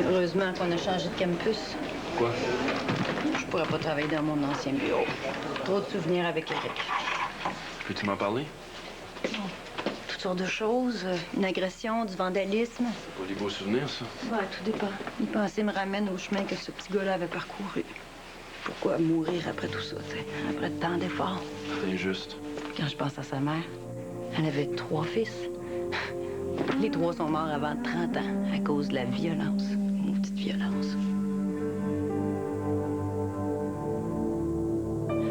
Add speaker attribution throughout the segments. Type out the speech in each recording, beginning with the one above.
Speaker 1: Heureusement qu'on a changé de campus.
Speaker 2: Quoi?
Speaker 1: Je pourrais pas travailler dans mon ancien bureau. Trop de souvenirs avec Eric.
Speaker 2: Peux-tu m'en parler?
Speaker 1: Toutes sortes de choses. Une agression, du vandalisme.
Speaker 2: C'est pas des beaux souvenirs, ça?
Speaker 1: Ouais, tout dépend. Les pensées me ramènent au chemin que ce petit gars-là avait parcouru. Pourquoi mourir après tout ça, tu sais? Après tant d'efforts.
Speaker 2: C'est injuste.
Speaker 1: Quand je pense à sa mère, elle avait 3 fils. Les 3 sont morts avant 30 ans à cause de la violence. Maudite violence.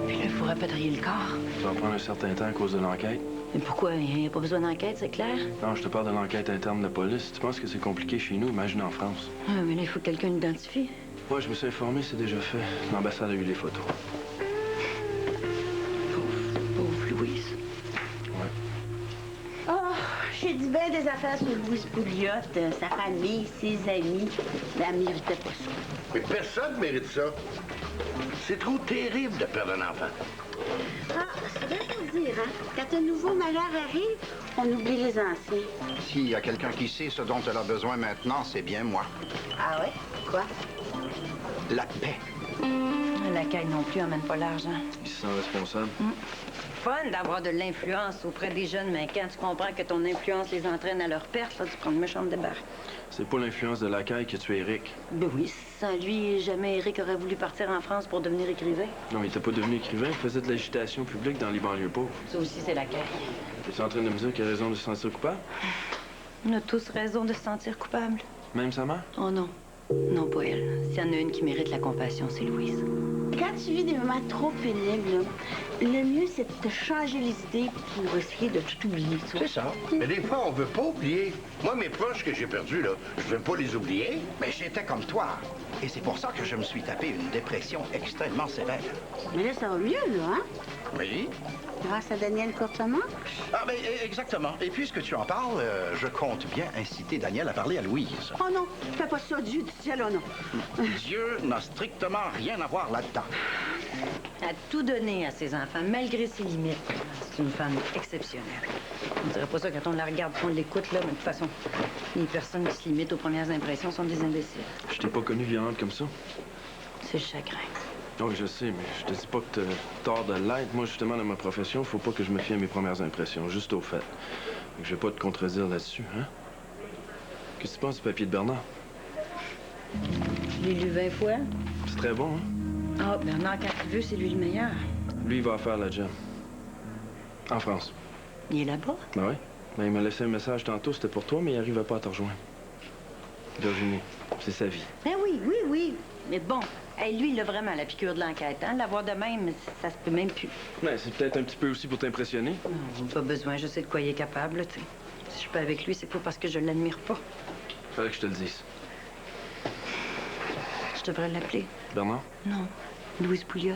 Speaker 1: Puis là, il faut rapatrier le corps.
Speaker 2: Ça va prendre un certain temps à cause de l'enquête.
Speaker 1: Mais pourquoi? Il n'y a pas besoin d'enquête, c'est clair?
Speaker 2: Non, je te parle de l'enquête interne de la police. Tu penses que c'est compliqué chez nous? Imagine en France.
Speaker 1: Ah, mais là, il faut que quelqu'un l'identifie.
Speaker 2: Moi, je me suis informé, c'est déjà fait. L'ambassade a eu les photos.
Speaker 1: Pauvre Louise.
Speaker 2: Ouais.
Speaker 3: Oh, j'ai dit bien des affaires sur Louise Pouliot, sa famille, ses amis. Mais elle méritait pas ça.
Speaker 4: Mais personne ne mérite ça. C'est trop terrible de perdre un enfant.
Speaker 3: Ah, c'est bien à dire, hein? Quand un nouveau malheur arrive, on oublie les anciens.
Speaker 5: S'il y a quelqu'un qui sait ce dont elle a besoin maintenant, c'est bien moi.
Speaker 3: Ah ouais? Quoi?
Speaker 5: La paix.
Speaker 1: La caille non plus emmène pas l'argent.
Speaker 2: Il se sent responsable.
Speaker 1: Fun d'avoir de l'influence auprès des jeunes, mais quand tu comprends que ton influence les entraîne à leur perte, là, tu prends une méchante débarque.
Speaker 2: C'est pas l'influence de la caille qui a tué Eric.
Speaker 1: Ben oui, sans lui, jamais Eric aurait voulu partir en France pour devenir écrivain.
Speaker 2: Non, il était pas devenu écrivain. Il faisait de l'agitation publique dans les banlieues pauvres.
Speaker 1: Ça aussi, c'est la caille.
Speaker 2: Es-tu en train de me dire qu'il a raison de se sentir coupable?
Speaker 1: On a tous raison de se sentir coupable.
Speaker 2: Même sa mère?
Speaker 1: Oh non. Non, pas elle. S'il y en a une qui mérite la compassion, c'est Louise.
Speaker 3: Quand tu vis des moments trop pénibles, là, le mieux, c'est de te changer les idées pour essayer de tout oublier. Ça.
Speaker 4: C'est ça. Mais des fois, on veut pas oublier. Moi, mes proches que j'ai perdus, là, je veux pas les oublier.
Speaker 5: Mais j'étais comme toi. Et c'est pour ça que je me suis tapé une dépression extrêmement sévère.
Speaker 3: Mais là, ça va mieux, là, hein?
Speaker 5: Oui?
Speaker 3: Grâce à Daniel Courtemanche.
Speaker 5: Ah, ben, exactement. Et puisque tu en parles, je compte bien inciter Daniel à parler à Louise.
Speaker 3: Oh non, fais pas ça, Dieu du ciel, oh non.
Speaker 5: Dieu n'a strictement rien à voir là-dedans.
Speaker 1: Elle a tout donné à ses enfants, malgré ses limites. C'est une femme exceptionnelle. On dirait pas ça quand on la regarde, qu'on l'écoute, là, mais de toute façon, les personnes qui se limitent aux premières impressions sont des imbéciles.
Speaker 2: Je t'ai pas connue violente comme ça.
Speaker 1: C'est le chagrin.
Speaker 2: Oui, je sais, mais je te dis pas que t'as tort de l'être. Moi, justement, dans ma profession, faut pas que je me fie à mes premières impressions, juste au fait. Donc, je vais pas te contredire là-dessus, hein? Qu'est-ce que tu penses du papier de Bernard?
Speaker 1: Je l'ai lu 20 fois.
Speaker 2: C'est très bon, hein?
Speaker 1: Ah, Bernard, quand il veut, c'est lui le meilleur.
Speaker 2: Lui, il va faire la job. En France.
Speaker 1: Il est là-bas.
Speaker 2: Ben oui. Ben, il m'a laissé un message tantôt, c'était pour toi, mais il arrivait pas à te rejoindre. Virginie, c'est sa vie.
Speaker 1: Ben oui, oui, oui. Mais bon, hey, lui, il a vraiment la piqûre de l'enquête, hein? L'avoir de même, ça se peut même plus.
Speaker 2: Ben, c'est peut-être un petit peu aussi pour t'impressionner.
Speaker 1: Non, j'ai pas besoin, je sais de quoi il est capable, tu sais. Si je suis pas avec lui, c'est pas parce que je l'admire pas.
Speaker 2: Fallait que je te le dise.
Speaker 1: Je devrais l'appeler.
Speaker 2: Bernard?
Speaker 1: Non, Louise Pouliot.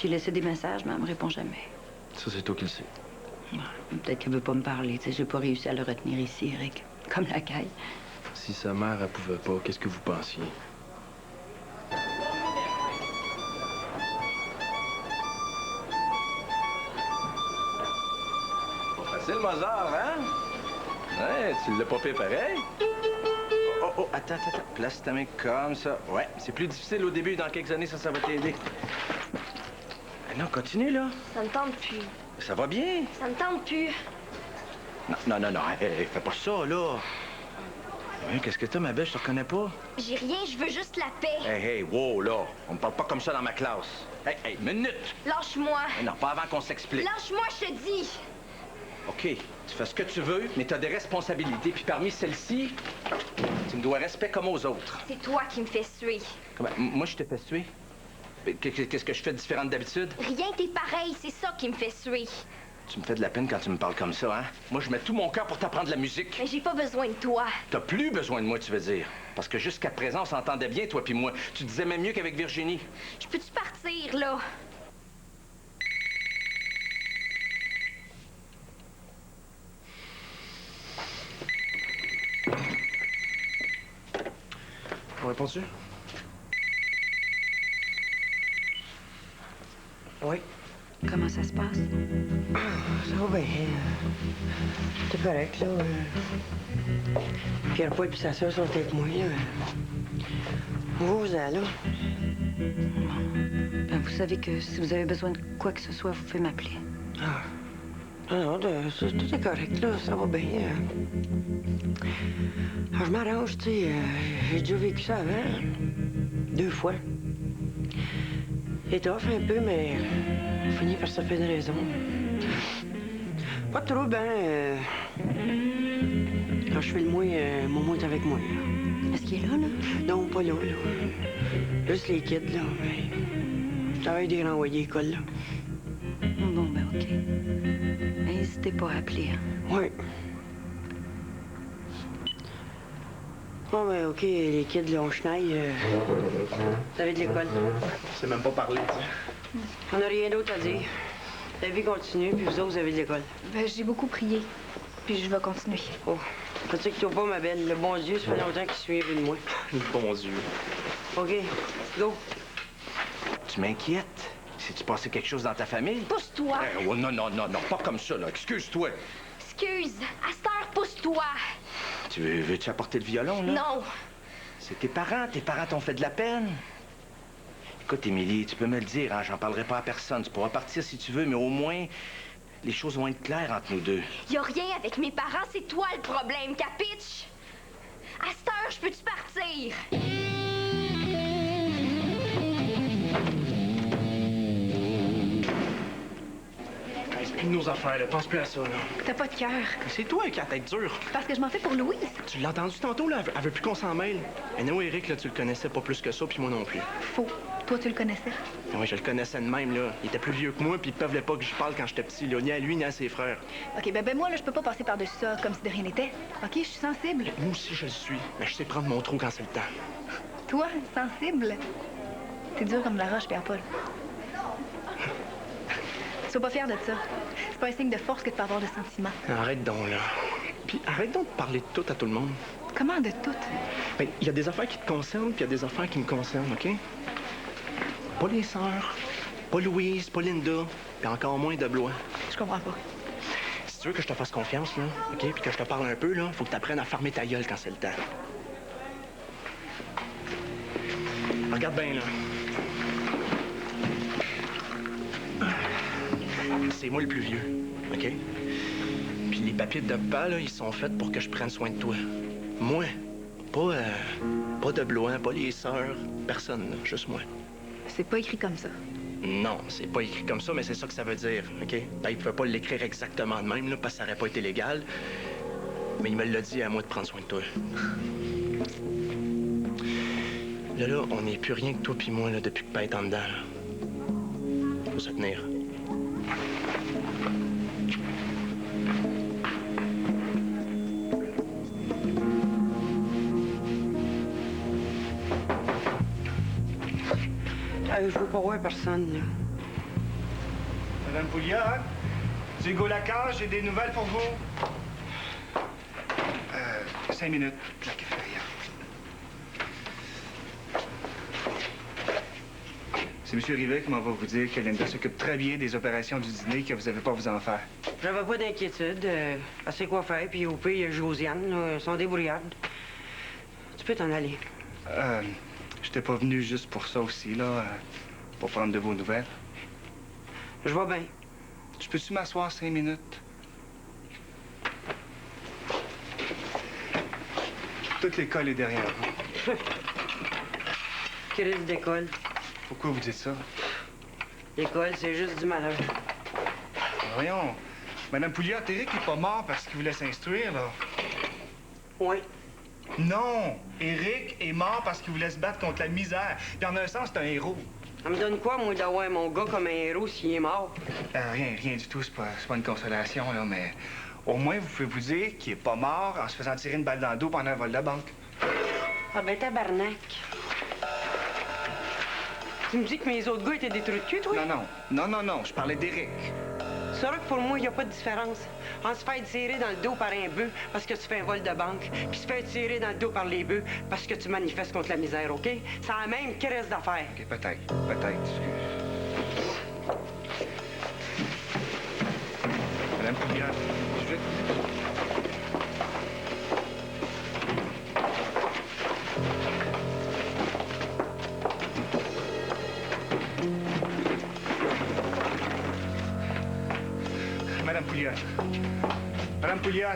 Speaker 1: J'ai laissé des messages, mais elle me répond jamais.
Speaker 2: Ça, c'est toi qui le sais.
Speaker 1: Ouais, peut-être qu'elle veut pas me parler, tu sais. J'ai pas réussi à le retenir ici, Eric. Comme la caille.
Speaker 2: Si sa mère, elle pouvait pas, qu'est-ce que vous pensiez?
Speaker 6: C'est le Mozart, hein? Ouais, tu l'as pas fait pareil? Oh, attends. Place ta main comme ça. Ouais, c'est plus difficile au début. Dans quelques années, ça va t'aider. Non, continue, là.
Speaker 7: Ça me tente plus.
Speaker 6: Ça va bien.
Speaker 7: Ça me tente plus.
Speaker 6: Non. Hey, fais pas ça, là. Ouais, qu'est-ce que t'as, ma belle? Je te reconnais pas.
Speaker 7: J'ai rien, je veux juste la paix.
Speaker 6: Hey, wow, là. On me parle pas comme ça dans ma classe. Hey, minute.
Speaker 7: Lâche-moi.
Speaker 6: Non, pas avant qu'on s'explique.
Speaker 7: Lâche-moi, je te dis.
Speaker 6: OK, tu fais ce que tu veux, mais t'as des responsabilités. Puis parmi celles-ci, tu me dois respect comme aux autres.
Speaker 7: C'est toi qui me fais suer.
Speaker 6: Comment? Moi, je t'ai fait suer? Qu'est-ce que je fais de différent d'habitude?
Speaker 7: Rien, t'es pareil, c'est ça qui me fait suer.
Speaker 6: Tu me fais de la peine quand tu me parles comme ça, hein? Moi, je mets tout mon cœur pour t'apprendre la musique.
Speaker 7: Mais j'ai pas besoin de toi.
Speaker 6: T'as plus besoin de moi, tu veux dire. Parce que jusqu'à présent, on s'entendait bien, toi puis moi. Tu disais même mieux qu'avec Virginie.
Speaker 7: Je peux-tu partir, là?
Speaker 2: On répond-tu?
Speaker 1: Oui. Comment comment ça se passe?
Speaker 8: Ça va bien. C'est correct, là. Pierre-Paul et sa sœur sont avec moi, là. Vous là.
Speaker 1: Ben, vous savez que si vous avez besoin de quoi que ce soit, vous pouvez m'appeler.
Speaker 8: Ah. Non, tout est correct, là. Ça va bien. Je m'arrange, tu sais. J'ai déjà vécu ça avant. 2 fois. C'est tough un peu, mais on finit par se faire une raison. Pas trop, ben. Quand je fais le moins, Momo est avec moi. Là.
Speaker 1: Est-ce qu'il est là, là?
Speaker 8: Non, pas là, là. Juste les kids, là. Je travaille des renvoyés à l'école, là.
Speaker 1: Bon, ben, OK. N'hésitez pas à appeler, hein?
Speaker 8: Oui. Bon, ben, OK, les kids, là, on chenaille. Vous avez de l'école.
Speaker 5: C'est même pas parler, tu sais.
Speaker 8: On n'a rien d'autre à dire. La vie continue, puis vous autres, vous avez de l'école.
Speaker 7: Ben, j'ai beaucoup prié. Puis je vais continuer.
Speaker 8: Oh, fatigue-toi pas, ma belle. Le bon Dieu, ça fait longtemps qu'il se souvient de moi.
Speaker 5: Le bon Dieu.
Speaker 8: OK, go.
Speaker 6: Tu m'inquiètes? Si-tu passé quelque chose dans ta famille?
Speaker 7: Pousse-toi!
Speaker 6: Oh, non, pas comme ça, là. Excuse-toi.
Speaker 7: Excuse! À cette heure, pousse-toi!
Speaker 6: Veux-tu apporter le violon, là?
Speaker 7: Non!
Speaker 6: C'est tes parents t'ont fait de la peine. Écoute, Émilie, tu peux me le dire, hein, j'en parlerai pas à personne. Tu pourras partir si tu veux, mais au moins, les choses vont être claires entre nous deux.
Speaker 7: Y a rien avec mes parents, c'est toi le problème, capitch? À cette heure, je peux-tu partir?
Speaker 5: C'est plus de nos affaires, là. Pense plus à ça, là.
Speaker 9: T'as pas de cœur.
Speaker 5: C'est toi qui as la tête dure.
Speaker 9: Parce que je m'en fais pour Louise.
Speaker 5: Tu l'as entendu tantôt, là? Elle veut plus qu'on s'en mêle. Mais non, Eric, là, tu le connaissais pas plus que ça, puis moi non plus.
Speaker 9: Faux. Toi, tu le connaissais.
Speaker 5: Oui, je le connaissais de même, là. Il était plus vieux que moi, puis il ne voulait pas que je parle quand j'étais petit, là. Ni à lui, ni à ses frères.
Speaker 9: OK, ben moi, là, je peux pas passer par-dessus ça comme si de rien n'était. OK, je suis sensible.
Speaker 5: Moi aussi, je le suis. Mais je sais prendre mon trou quand c'est le temps.
Speaker 9: Toi, sensible? T'es dur comme la roche, Pierre-Paul. Sois pas fier de ça. C'est pas un signe de force que de pas avoir de sentiments.
Speaker 5: Arrête donc, là. Puis arrête donc de parler de tout à tout le monde.
Speaker 9: Comment de toutes?
Speaker 5: Ben, il y a des affaires qui te concernent, puis il y a des affaires qui me concernent, OK? Pas les sœurs, pas Louise, pas Linda, puis encore moins de Blois.
Speaker 9: Je comprends pas.
Speaker 5: Si tu veux que je te fasse confiance, là, OK, puis que je te parle un peu, là, faut que tu apprennes à fermer ta gueule quand c'est le temps. Regarde bien, là. C'est moi le plus vieux, OK? Puis les papiers de papa, là, ils sont faits pour que je prenne soin de toi. Moi. Pas de Blois, pas les sœurs, personne, là, juste moi.
Speaker 9: C'est pas écrit comme ça.
Speaker 5: Non, c'est pas écrit comme ça, mais c'est ça que ça veut dire, OK? Ben, il pouvait pas l'écrire exactement de même, là, parce que ça aurait pas été légal. Mais il me l'a dit à moi de prendre soin de toi. Là, on n'est plus rien que toi puis moi, là, depuis que Père est en dedans, là. Faut se tenir.
Speaker 8: Je veux pas voir personne, là.
Speaker 10: Madame Pouliot, c'est Hugo Lacage, j'ai des nouvelles pour vous. 5 minutes, la cafétéria. C'est M. Rivet qui m'en va vous dire que Linda s'occupe très bien des opérations du dîner, que vous n'avez pas à vous en faire.
Speaker 8: J'avais pas d'inquiétude. Elle sait quoi faire, puis au pire, il y a Josiane, là. Elles sont débrouillardes. Tu peux t'en aller.
Speaker 10: J'étais pas venu juste pour ça aussi, là, pour prendre de vos nouvelles.
Speaker 8: Je vois bien.
Speaker 10: Je peux-tu m'asseoir 5 minutes? Toute l'école est derrière vous.
Speaker 8: Crise d'école.
Speaker 10: Pourquoi vous dites ça?
Speaker 8: L'école, c'est juste du malheur.
Speaker 10: Voyons. Madame Pouliot, Éric est pas mort parce qu'il voulait s'instruire, là.
Speaker 8: Oui.
Speaker 10: Non! Éric est mort parce qu'il voulait se battre contre la misère. Puis en un sens, c'est un héros.
Speaker 8: Ça me donne quoi, moi, d'avoir mon gars comme un héros s'il est mort?
Speaker 10: Rien du tout. C'est pas une consolation, là, mais au moins, vous pouvez vous dire qu'il est pas mort en se faisant tirer une balle dans le dos pendant un vol de banque.
Speaker 8: Ah ben, tabarnak. Tu me dis que mes autres gars étaient des trous de cul, toi?
Speaker 10: Non. Je parlais d'Éric.
Speaker 8: C'est vrai que pour moi, il n'y a pas de différence. On se fait tirer dans le dos par un bœuf parce que tu fais un vol de banque, puis se fait tirer dans le dos par les bœufs parce que tu manifestes contre la misère, OK? C'est la même crise d'affaires.
Speaker 10: OK, peut-être. Excuse. Pouliot. Je vais... Madame Pouliot. Madame Pouliot.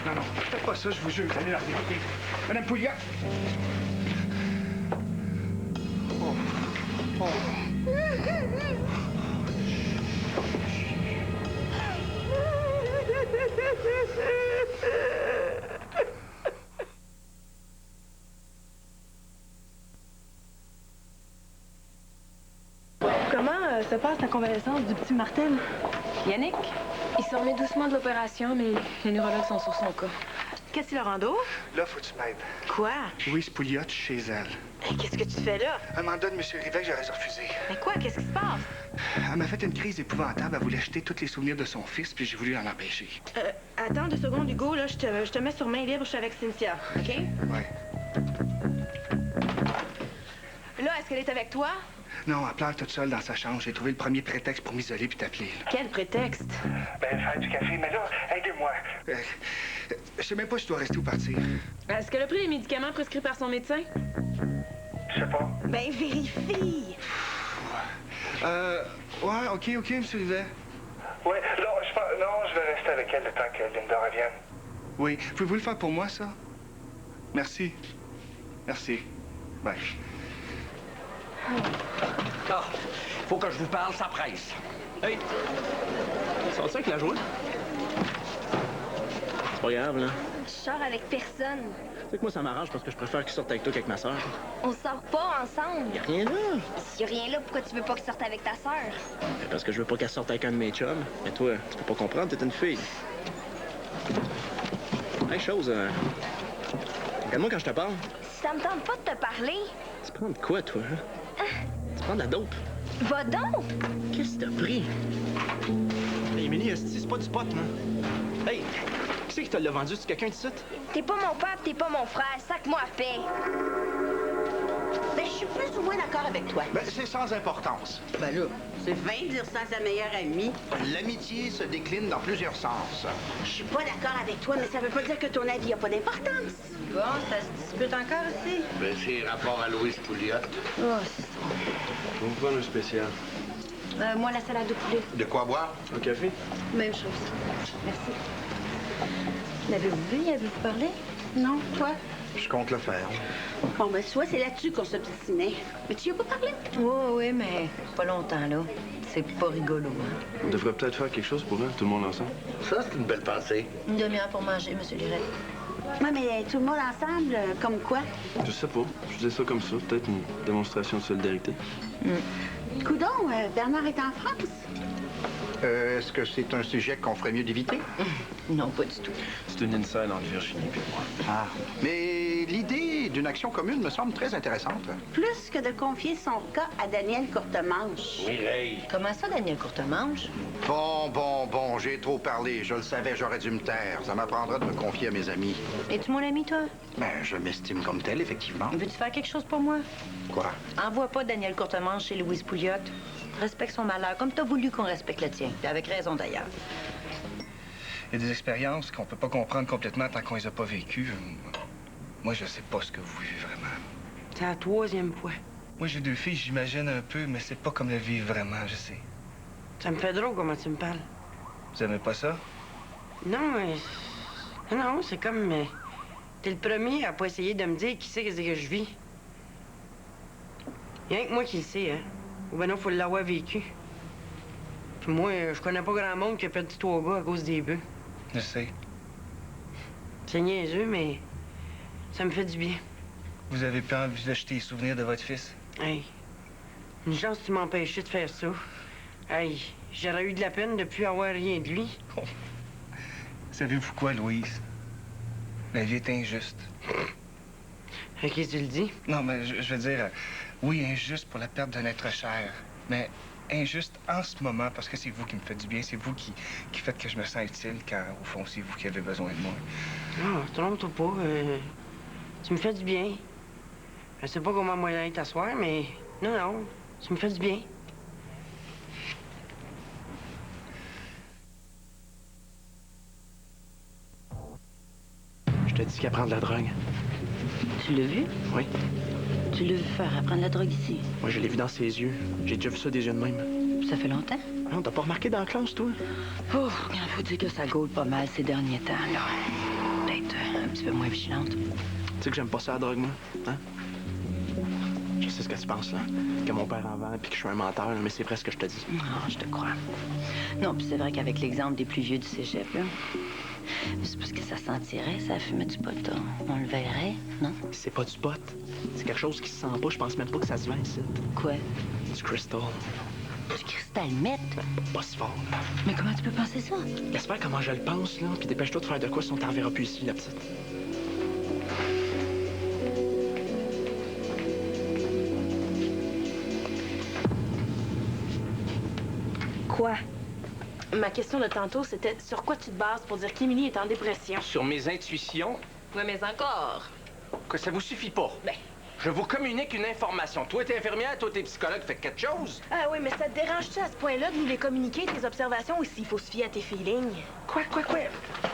Speaker 10: Non, non, faites pas ça, je vous jure, vous allez la regretter. Madame Pouliot. Oh. Oh.
Speaker 11: Comment se passe la convalescence du petit Martel? Yannick? Il s'en remet doucement de l'opération, mais les neurologues sont sur son cas.
Speaker 3: Qu'est-ce qu'il a rando?
Speaker 10: Là, faut que tu m'aides.
Speaker 3: Quoi?
Speaker 10: Louise Pouliot chez elle.
Speaker 3: Qu'est-ce que tu fais là?
Speaker 10: Un mandat de M. Rivet que j'aurais refusé.
Speaker 3: Mais quoi? Qu'est-ce qui se passe?
Speaker 10: Elle m'a fait une crise épouvantable. Elle voulait jeter tous les souvenirs de son fils, puis j'ai voulu l'en empêcher.
Speaker 11: Attends 2 secondes, Hugo, là, je te mets sur main libre, je suis avec Cynthia, OK?
Speaker 10: Ouais.
Speaker 11: Là, est-ce qu'elle est avec toi?
Speaker 10: Non, elle pleure toute seule dans sa chambre. J'ai trouvé le premier prétexte pour m'isoler puis t'appeler.
Speaker 11: Quel prétexte?
Speaker 10: Ben, faire du café, mais là, aidez-moi. Je sais même pas si je dois rester ou partir.
Speaker 11: Est-ce qu'elle a pris les médicaments prescrits par son médecin?
Speaker 10: Je sais pas.
Speaker 3: Ben, vérifie.
Speaker 10: Ouais, OK, M. Rivet.
Speaker 12: Oui, non, je vais rester avec elle le temps que Linda revienne.
Speaker 10: Oui. Pouvez-vous le faire pour moi, ça? Merci. Merci. Bye.
Speaker 5: Ah, faut que je vous parle, ça presse. Hey! Sors-tu avec la joie? C'est pas grave, là.
Speaker 7: Je sors avec personne.
Speaker 5: Tu sais que moi, ça m'arrange parce que je préfère qu'il sorte avec toi qu'avec ma sœur.
Speaker 7: On sort pas ensemble.
Speaker 5: Y a rien là.
Speaker 7: S'il y a rien là, pourquoi tu veux pas que je sorte avec ta sœur?
Speaker 5: Parce que je veux pas qu'elle sorte avec un de mes chums. Mais toi, tu peux pas comprendre, t'es une fille. Hey, chose, regarde-moi quand je te parle.
Speaker 7: Si ça me tente pas de te parler,
Speaker 5: Tu prends de quoi, toi, hein? Tu prends de la dope.
Speaker 7: va donc!
Speaker 5: Qu'est-ce que t'as pris? Hey, Émilie, esti, c'est pas du pot, là. Hey, qui c'est qui te l'a vendu? C'est quelqu'un de site?
Speaker 7: T'es pas mon père, t'es pas mon frère. Sac-moi à paix.
Speaker 3: Ben, je suis plus ou moins d'accord avec toi.
Speaker 4: Ben, c'est sans importance.
Speaker 3: Ben là, c'est vain de dire ça à sa meilleure amie.
Speaker 4: L'amitié se décline dans plusieurs sens.
Speaker 3: Je suis pas d'accord avec toi, mais ça veut pas dire que ton avis a pas d'importance.
Speaker 1: Bon, ça se dispute encore ici.
Speaker 4: Ben, c'est rapport à Louise Pouliot.
Speaker 1: Oh, c'est ça.
Speaker 2: On va prendre un spécial.
Speaker 1: Moi, la salade de poulet.
Speaker 4: De quoi boire?
Speaker 2: Un café?
Speaker 1: Même chose. Merci. L'avez-vous vu? Avez-vous parlé?
Speaker 3: Non, toi?
Speaker 4: Je compte le faire.
Speaker 3: Bon, ben, soit c'est là-dessus qu'on s'obstinait. Mais tu y as pas parlé?
Speaker 1: Oui, mais pas longtemps, là. C'est pas rigolo, hein?
Speaker 2: On devrait peut-être faire quelque chose pour elle, tout le monde ensemble.
Speaker 4: Ça, c'est une belle pensée.
Speaker 1: Une demi-heure pour manger, Monsieur Liret.
Speaker 3: Oui, mais tout le monde ensemble, comme quoi?
Speaker 2: Je sais pas. Je dis ça comme ça. Peut-être une démonstration de solidarité.
Speaker 3: Coudon, Bernard est en France?
Speaker 4: Est-ce que c'est un sujet qu'on ferait mieux d'éviter?
Speaker 1: Non, pas du tout.
Speaker 2: C'est une inside entre Virginie et moi.
Speaker 4: Ah. Mais l'idée d'une action commune me semble très intéressante.
Speaker 3: Plus que de confier son cas à Daniel Courtemanche.
Speaker 4: Mireille.
Speaker 1: Comment ça, Daniel Courtemanche?
Speaker 4: Bon, j'ai trop parlé. Je le savais, j'aurais dû me taire. Ça m'apprendra de me confier à mes amis.
Speaker 1: Es-tu mon ami, toi?
Speaker 4: Ben, je m'estime comme tel, effectivement.
Speaker 1: Veux-tu faire quelque chose pour moi?
Speaker 4: Quoi?
Speaker 1: Envoie pas Daniel Courtemanche chez Louise Pouliot. Respecte son malheur, comme t'as voulu qu'on respecte le tien. Puis avec raison, d'ailleurs.
Speaker 10: Il y a des expériences qu'on peut pas comprendre complètement tant qu'on les a pas vécues. Moi, je sais pas ce que vous vivez vraiment.
Speaker 8: C'est la 3e fois.
Speaker 10: Moi, j'ai 2 filles, j'imagine un peu, mais c'est pas comme le vivre vraiment, je sais.
Speaker 8: Ça me fait drôle comment tu me parles.
Speaker 10: Vous aimez pas ça?
Speaker 8: Non, mais... Non, c'est comme... T'es le premier à pas essayer de me dire qui c'est que je vis. Rien que moi qui le sais, hein. Ou ben non, faut l'avoir vécu. Puis moi, je connais pas grand monde qui a perdu 3 gars à cause des bœufs.
Speaker 10: Je sais.
Speaker 8: C'est niaiseux, mais ça me fait du bien.
Speaker 10: Vous avez pas envie de jeter les souvenirs de votre fils?
Speaker 8: Hey, une chance que tu m'empêchais de faire ça. Hey, j'aurais eu de la peine de plus avoir rien de lui.
Speaker 10: Oh. Savez-vous quoi, Louise? La vie est injuste.
Speaker 8: Ok, tu le dis?
Speaker 10: Non, mais je veux dire, oui, injuste pour la perte d'un être cher, mais injuste en ce moment parce que c'est vous qui me faites du bien, c'est vous qui faites que je me sens utile quand, au fond, c'est vous qui avez besoin de moi.
Speaker 8: Non, trompe-toi pas. Tu me fais du bien. Je sais pas comment moi aller t'asseoir, mais non, tu me fais du bien.
Speaker 5: Je te dis qu'elle prend de la drogue.
Speaker 3: Tu l'as vu?
Speaker 5: Oui.
Speaker 3: Tu l'as vu faire apprendre la drogue ici?
Speaker 5: Moi, je l'ai vu dans ses yeux. J'ai déjà vu ça des yeux de même.
Speaker 3: Ça fait longtemps?
Speaker 5: Non, t'as pas remarqué dans la classe, toi?
Speaker 3: Oh, il faut dire que ça gaule pas mal ces derniers temps, là. Peut-être un petit peu moins vigilante.
Speaker 5: Tu sais que j'aime pas ça, la drogue, moi? Hein? Je sais ce que tu penses, là. Que mon père en vend, puis que je suis un menteur, là, mais c'est vrai ce que je te dis.
Speaker 3: Non, je te crois. Non, puis c'est vrai qu'avec l'exemple des plus vieux du cégep, là, c'est parce que ça sentirait, ça fumait du pot, là. On le verrait, non?
Speaker 5: C'est pas du pot. C'est quelque chose qui se sent pas. Je pense même pas que ça se vend ici.
Speaker 3: Quoi?
Speaker 5: Du crystal.
Speaker 3: Du cristal meth?
Speaker 5: Pas si fort, là.
Speaker 3: Mais comment tu peux penser ça?
Speaker 5: J'espère comment je le pense, là, puis dépêche-toi de faire de quoi si on t'en reverra plus ici, la petite.
Speaker 13: Quoi? Ma question de tantôt, c'était sur quoi tu te bases pour dire qu'Émilie est en dépression?
Speaker 6: Sur mes intuitions,
Speaker 11: Ouais, mais encore.
Speaker 6: que ça vous suffit pas.
Speaker 11: Ben.
Speaker 6: Je vous communique une information. Toi, t'es infirmière, toi, t'es psychologue, fais quelque chose.
Speaker 13: Ah oui, mais ça te dérange-tu à ce point-là de nous les communiquer, tes observations, ou s'il faut se fier à tes feelings?
Speaker 6: Quoi?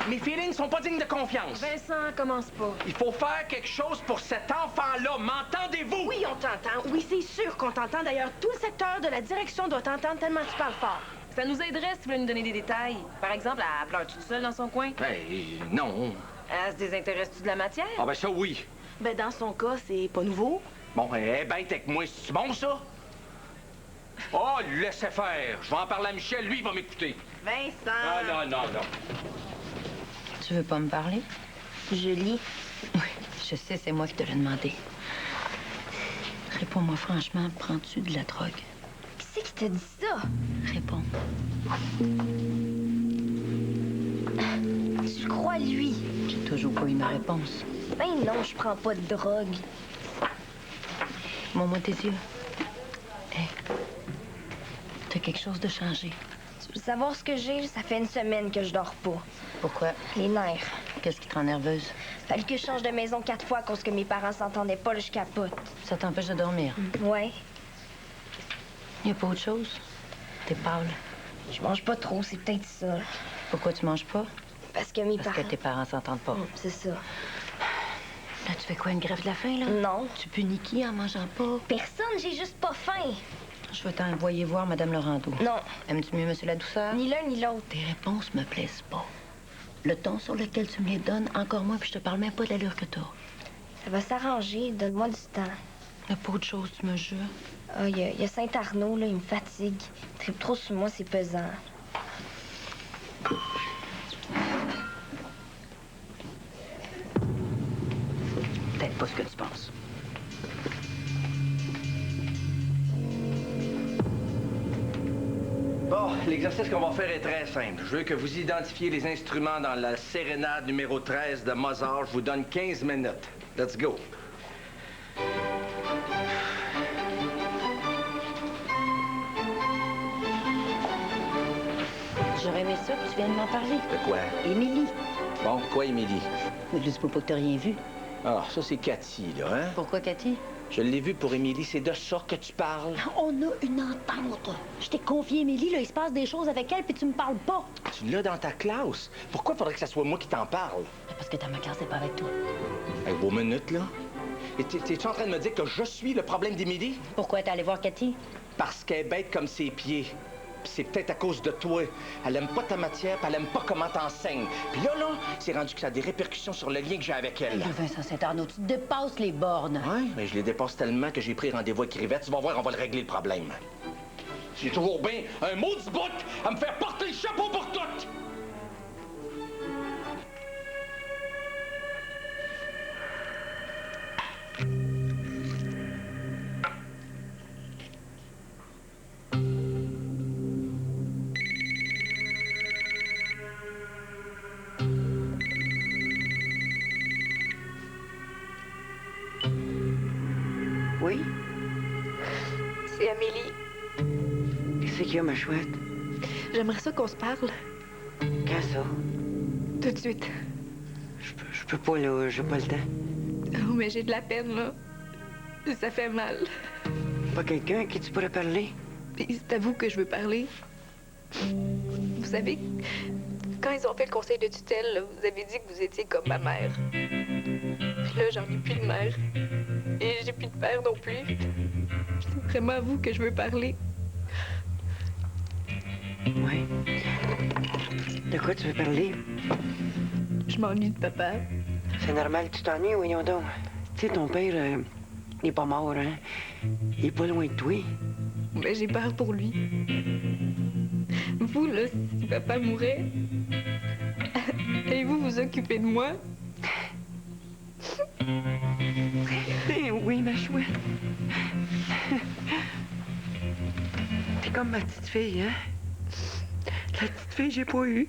Speaker 6: Mes feelings sont pas dignes de confiance.
Speaker 13: Vincent, commence pas.
Speaker 6: Il faut faire quelque chose pour cet enfant-là. M'entendez-vous?
Speaker 13: Oui, on t'entend. Oui, c'est sûr qu'on t'entend. D'ailleurs, tout le secteur de la direction doit t'entendre tellement tu parles fort.
Speaker 11: Ça nous aiderait si tu voulais nous donner des détails. Par exemple, elle pleure toute seule dans son coin.
Speaker 6: Ben, non.
Speaker 11: Elle se désintéresse-tu de la matière?
Speaker 6: Ah ben ça, oui.
Speaker 13: Ben, dans son cas, c'est pas nouveau.
Speaker 6: Bon, elle est bête avec moi. C'est bon, ça? Oh, laissez faire. Je vais en parler à Michel. Lui, il va m'écouter.
Speaker 13: Vincent!
Speaker 6: Ah, non.
Speaker 3: Tu veux pas me parler?
Speaker 13: Je lis.
Speaker 3: Oui, je sais, c'est moi qui te l'ai demandé. Réponds-moi franchement, prends-tu de la drogue?
Speaker 13: Qui c'est qui t'a dit ça?
Speaker 3: Réponds.
Speaker 13: Tu crois, lui?
Speaker 3: J'ai toujours pas eu ma réponse.
Speaker 13: Ben non, je prends pas de drogue.
Speaker 3: Montre-moi tes yeux. Hé. T'as quelque chose de changé.
Speaker 13: Tu veux savoir ce que j'ai? Ça fait une semaine que je dors pas.
Speaker 3: Pourquoi?
Speaker 13: Les nerfs.
Speaker 3: Qu'est-ce qui te rend nerveuse?
Speaker 13: Fallu que je change de maison 4 fois à cause que mes parents s'entendaient pas, là, je capote.
Speaker 3: Ça t'empêche de dormir?
Speaker 13: Ouais.
Speaker 3: Y a pas autre chose? T'es pâle.
Speaker 13: Je mange pas trop, c'est peut-être ça.
Speaker 3: Pourquoi tu manges pas?
Speaker 13: Parce que mes
Speaker 3: Parce
Speaker 13: parents...
Speaker 3: que tes parents s'entendent pas.
Speaker 13: C'est ça.
Speaker 3: Là, tu fais quoi, une grève de la faim, là?
Speaker 13: Non.
Speaker 3: Tu punis qui en mangeant pas?
Speaker 13: Personne, j'ai juste pas faim.
Speaker 3: Je veux t'envoyer voir Madame Laurando.
Speaker 13: Non.
Speaker 3: Aimes-tu mieux Monsieur la douceur?
Speaker 13: Ni l'un ni l'autre.
Speaker 3: Tes réponses me plaisent pas. Le ton sur lequel tu me les donnes, encore moins, puis je te parle même pas de l'allure que t'as.
Speaker 13: Ça va s'arranger, donne-moi du temps.
Speaker 3: Y a pas autre chose, tu me jures?
Speaker 13: Ah, il y a Saint-Arnaud, là, il me fatigue. Il tripe trop sur moi, c'est pesant.
Speaker 3: Peut-être pas ce que tu penses.
Speaker 6: Bon, l'exercice qu'on va faire est très simple. Je veux que vous identifiez les instruments dans la sérénade numéro 13 de Mozart. Je vous donne 15 minutes. Let's go.
Speaker 3: J'aurais aimé ça que tu viennes m'en parler.
Speaker 6: De quoi?
Speaker 3: Émilie.
Speaker 6: Bon, quoi, Émilie?
Speaker 3: Mais je dis pas que t'as rien vu.
Speaker 6: Ah, ça, c'est Cathy, là, hein?
Speaker 3: Pourquoi, Cathy?
Speaker 6: Je l'ai vu pour Émilie. C'est de ça que tu parles?
Speaker 3: On a une entente. Je t'ai confié Émilie, là, il se passe des choses avec elle, puis tu me parles pas.
Speaker 6: Tu l'as dans ta classe. Pourquoi faudrait que ça soit moi qui t'en parle?
Speaker 3: Parce que dans ma classe, c'est pas avec toi.
Speaker 6: Hey, vos minutes, là. Et t'es-tu en train de me dire que je suis le problème d'Émilie?
Speaker 3: Pourquoi t'es allé voir Cathy?
Speaker 6: Parce qu'elle est bête comme ses pieds. Puis c'est peut-être à cause de toi. Elle aime pas ta matière, puis elle aime pas comment t'enseignes. Puis là, c'est rendu que ça a des répercussions sur le lien que j'ai avec elle.
Speaker 3: Vincent Saint-Arnaud, tu dépasses les bornes.
Speaker 6: Oui, mais je les dépasse tellement que j'ai pris rendez-vous avec Rivette. Tu vas voir, on va le régler, le problème. J'ai toujours bien un maudit bout à me faire porter le chapeau pour tout!
Speaker 8: Oui?
Speaker 11: C'est Amélie.
Speaker 8: Qu'est-ce qu'il y a, ma chouette?
Speaker 11: J'aimerais ça qu'on se parle.
Speaker 8: Quand ça?
Speaker 11: Tout de suite.
Speaker 8: Je peux pas, là. J'ai pas le temps.
Speaker 11: Oh, mais j'ai de la peine, là. Ça fait mal.
Speaker 8: Pas quelqu'un à qui tu pourrais parler?
Speaker 11: Puis c'est à vous que je veux parler. Vous savez, Quand ils ont fait le conseil de tutelle, là, vous avez dit que vous étiez comme ma mère. Puis là, j'en ai plus de mère. Et j'ai plus de père non plus. C'est vraiment à vous que je veux parler.
Speaker 8: Oui. De quoi tu veux parler?
Speaker 11: Je m'ennuie de papa.
Speaker 8: C'est normal que tu t'ennuies, voyons donc. Tu sais, ton père, il est pas mort, hein? Il est pas loin de toi.
Speaker 11: Mais j'ai peur pour lui. Vous, là, si papa mourait, allez-vous vous occuper de moi?
Speaker 8: Ben oui, ma chouette. T'es comme ma petite fille, hein? La petite fille, j'ai pas eu.